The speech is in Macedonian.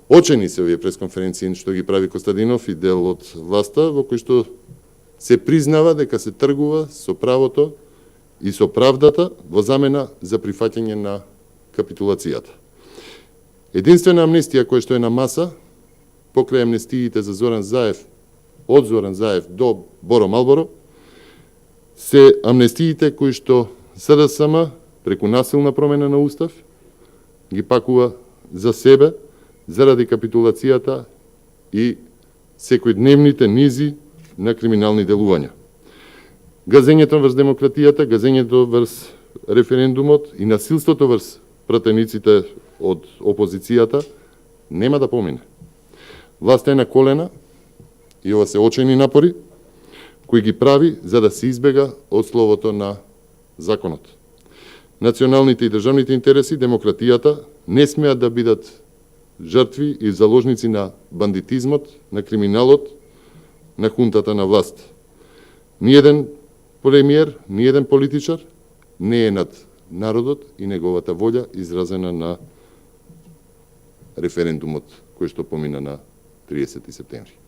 Очени се овие пресконференции што ги прави Костадинов и дел од власта, во кој што се признава дека се тргува со правото и со правдата во замена за прифаќање на капитулацијата. Единствена амнестија која што е на маса, покрај амнестиите за Зоран Заев, од Зоран Заев до Боро Малборо, се амнестиите кои што СДСМ преку насилна промена на устав ги пакува за себе заради капитулацијата и секојдневните низи на криминални делувања. Газењето врз демократијата, газењето врз референдумот и насилството врз пратениците од опозицијата нема да помине. Власта е на колена и ова се очени напори кои ги прави за да се избега од словото на законот. Националните и државните интереси, демократијата не смеат да бидат жртви и заложници на бандитизмот, на криминалот, на хунтата на власт. Ниеден премиер, ниеден политичар не е над народот и неговата волја изразена на референдумот кој што помина на 30 септември.